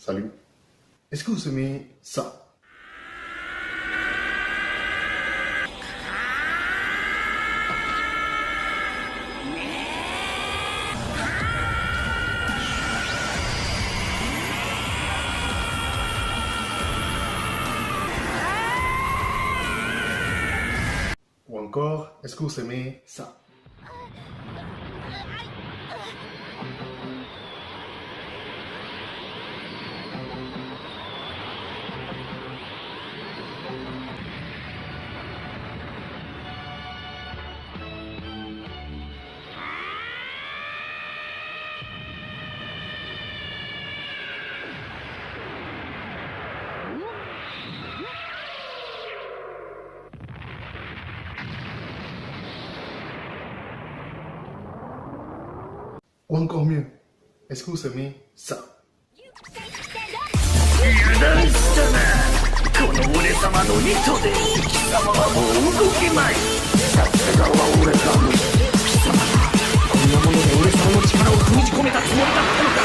Salut. Est-ce que vous aimez ça? Ou encore, est-ce que vous aimez ça? Ou encore mieux, est-ce que vous aimez ça? 油断したな。この俺様の糸で貴様はもう動けまい。さすがは俺だ。貴様こんなもので俺様の力を封じ込めたつもりだったのか。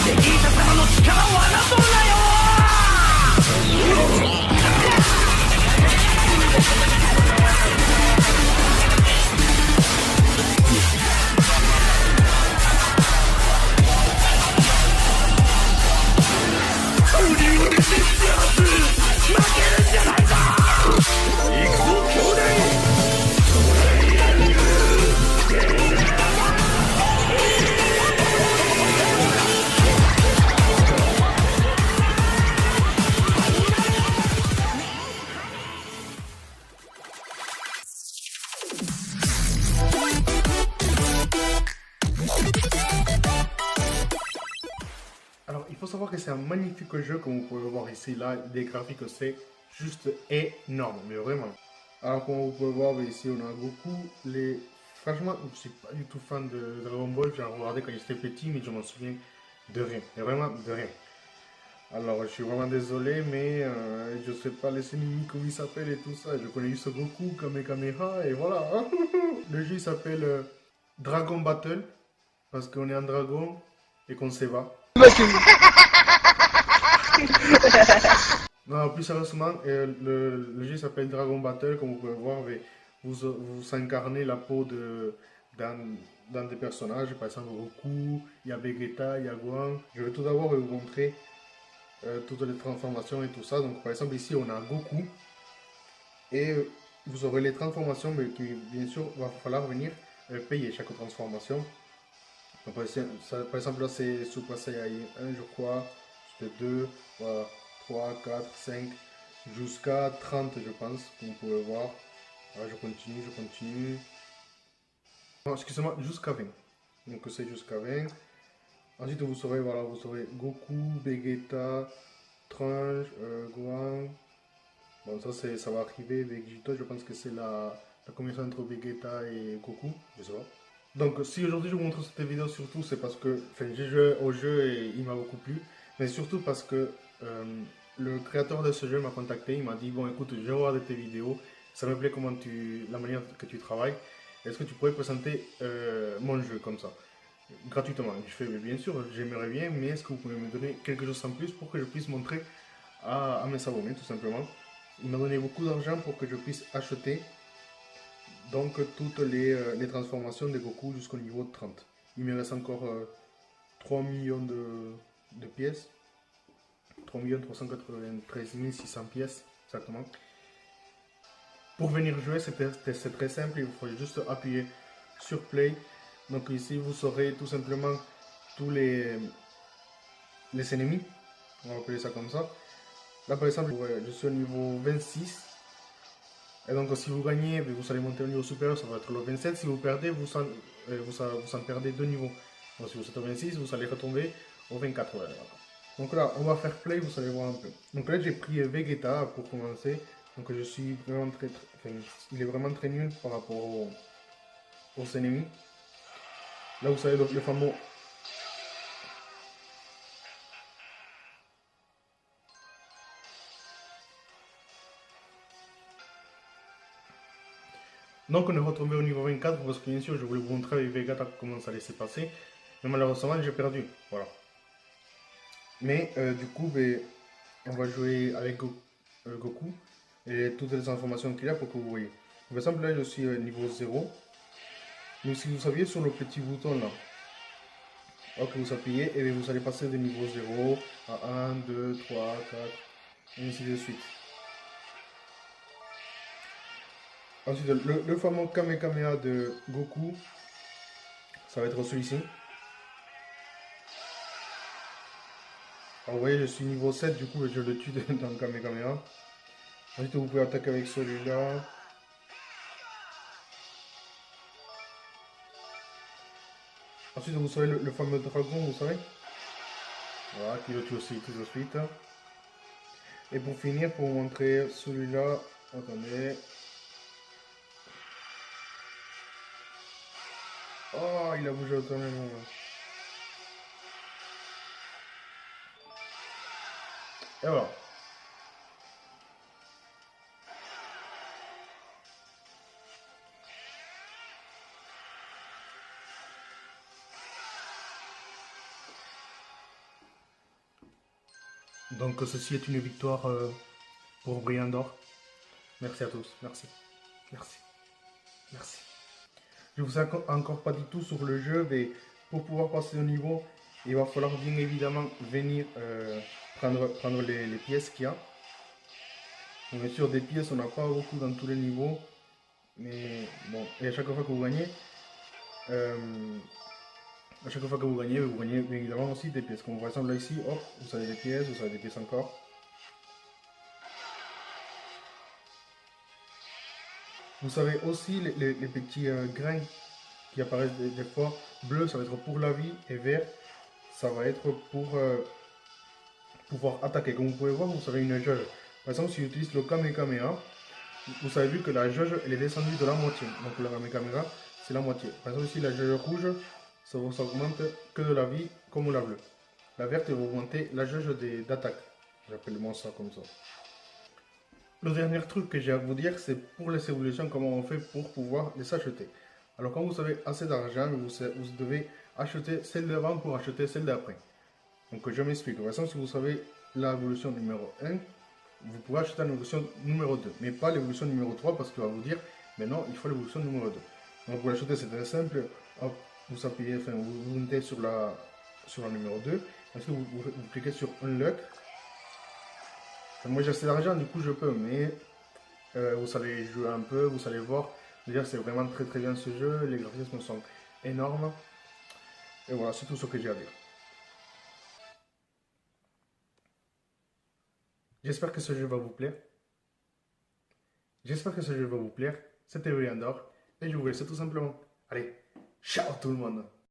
ベジータ様の力を侮るなよ。Alors, il faut savoir que c'est un magnifique jeu, comme vous pouvez le voir ici, là, des graphiques, c'est juste énorme, mais vraiment. Alors, comme vous pouvez voir, ici, on a Goku, franchement, je ne suis pas du tout fan de Dragon Ball, j'ai regardé quand j'étais petit, mais je m'en souviens de rien, mais vraiment de rien. Alors, je suis vraiment désolé, mais je ne sais pas les ennemis, comment ils s'appellent et tout ça, je connais juste Goku, Kamehameha, et voilà. Le jeu, il s'appelle Dragon Battle, parce qu'on est un dragon et qu'on se bat. Non, plus sérieusement, le jeu s'appelle Dragon Battle, comme vous pouvez voir, vous incarnez la peau dans des personnages, par exemple Goku, il y a Vegeta, il y a Gohan. Je vais tout d'abord vous montrer toutes les transformations et tout ça. Donc par exemple ici on a Goku, et vous aurez les transformations, mais qui bien sûr va falloir venir payer chaque transformation. Donc, par exemple, là c'est Super Saiyan 1, je crois, c'était 2, voilà, 3, 4, 5, jusqu'à 30, je pense, comme vous pouvez voir. Voilà, je continue. Non, excusez-moi, jusqu'à 20. Donc, c'est jusqu'à 20. Ensuite, vous saurez, voilà, vous aurez Goku, Vegeta, Trunks, Gohan. Bon, ça va arriver. Vegeta, je pense que c'est la combinaison entre Vegeta et Goku, je sais pas. Donc si aujourd'hui je vous montre cette vidéo, surtout c'est parce que j'ai joué au jeu et il m'a beaucoup plu, mais surtout parce que le créateur de ce jeu m'a contacté, il m'a dit bon écoute, je regarde tes vidéos, ça me plaît la manière que tu travailles, est-ce que tu pourrais présenter mon jeu comme ça, gratuitement? Je fais bien sûr, j'aimerais bien, mais est-ce que vous pouvez me donner quelque chose en plus pour que je puisse montrer à mes abonnés tout simplement? Il m'a donné beaucoup d'argent pour que je puisse acheter donc toutes les transformations de Goku jusqu'au niveau de 30. Il me reste encore 3 millions de pièces. 3 393 600 pièces, exactement. Pour venir jouer, c'est très simple, il faut juste appuyer sur Play. Donc ici, vous saurez tout simplement tous les ennemis. On va appeler ça comme ça. Là, par exemple, je suis au niveau 26. Et donc si vous gagnez, vous allez monter au niveau supérieur, ça va être le 27. Si vous perdez, vous en perdez 2 niveaux. Donc si vous êtes au 26, vous allez retomber au 24. Voilà. Donc là, on va faire play, vous allez voir un peu. Donc là, j'ai pris Vegeta pour commencer. Donc je suis vraiment il est vraiment très nul par rapport aux ennemis. Là, vous savez, le fameux... Donc on est retrouvé au niveau 24 parce que bien sûr je voulais vous montrer avec Vegeta comment ça allait se passer. Mais malheureusement j'ai perdu. Voilà. Mais du coup, ben, on va jouer avec Goku et toutes les informations qu'il a pour que vous voyez. Par exemple, là, je suis niveau 0. Donc, si vous appuyez sur le petit bouton là, ok, vous appuyez et vous allez passer de niveau 0 à 1, 2, 3, 4, et ainsi de suite. Ensuite, le fameux Kamehameha de Goku, ça va être celui-ci. Alors, vous voyez, je suis niveau 7, du coup, je le tue dans le Kamehameha. Ensuite, vous pouvez attaquer avec celui-là. Ensuite, vous savez, le fameux dragon, vous savez. Voilà, qui le tue aussi tout de suite. Et pour finir, pour vous montrer celui-là, attendez. Oh, il a bougé automatiquement. Et voilà. Donc ceci est une victoire pour Briandor. Merci à tous. Merci. Merci. Merci. Je vous ai encore pas dit tout sur le jeu, mais pour pouvoir passer au niveau, il va falloir bien évidemment venir prendre les pièces qu'il y a. Donc, bien sûr, des pièces, on n'a pas beaucoup dans tous les niveaux. Mais bon, et à chaque fois que vous gagnez, vous gagnez bien évidemment aussi des pièces. Comme par exemple là ici, hop, vous avez des pièces, vous avez des pièces encore. Vous savez aussi les petits grains qui apparaissent des fois. Bleu, ça va être pour la vie, et vert, ça va être pour pouvoir attaquer. Comme vous pouvez voir, vous avez une jauge. Par exemple, si j'utilise le Kamehameha, vous avez vu que la jauge elle est descendue de la moitié. Donc le Kamehameha, c'est la moitié. Par exemple, ici, la jauge rouge, ça vous augmente que de la vie comme la bleue. La verte, elle va augmenter la jauge d'attaque. J'appelle-moi ça comme ça. Le dernier truc que j'ai à vous dire, c'est pour les évolutions, comment on fait pour pouvoir les acheter. Alors quand vous avez assez d'argent, vous devez acheter celle d'avant pour acheter celle d'après. Donc je m'explique. Par exemple, si vous savez l'évolution numéro 1, vous pouvez acheter l'évolution numéro 2. Mais pas l'évolution numéro 3 parce qu'il va vous dire, mais non, il faut l'évolution numéro 2. Donc pour l'acheter, c'est très simple. Hop, vous appuyez, enfin, vous montez sur la numéro 2. Ensuite, vous cliquez sur Unlock. Moi j'ai assez d'argent, du coup je peux, mais vous allez jouer un peu, vous allez voir. Déjà c'est vraiment très très bien ce jeu, les graphismes sont énormes. Et voilà, c'est tout ce que j'ai à dire. J'espère que ce jeu va vous plaire. J'espère que ce jeu va vous plaire. C'était Briandor et je vous laisse tout simplement. Allez, ciao tout le monde!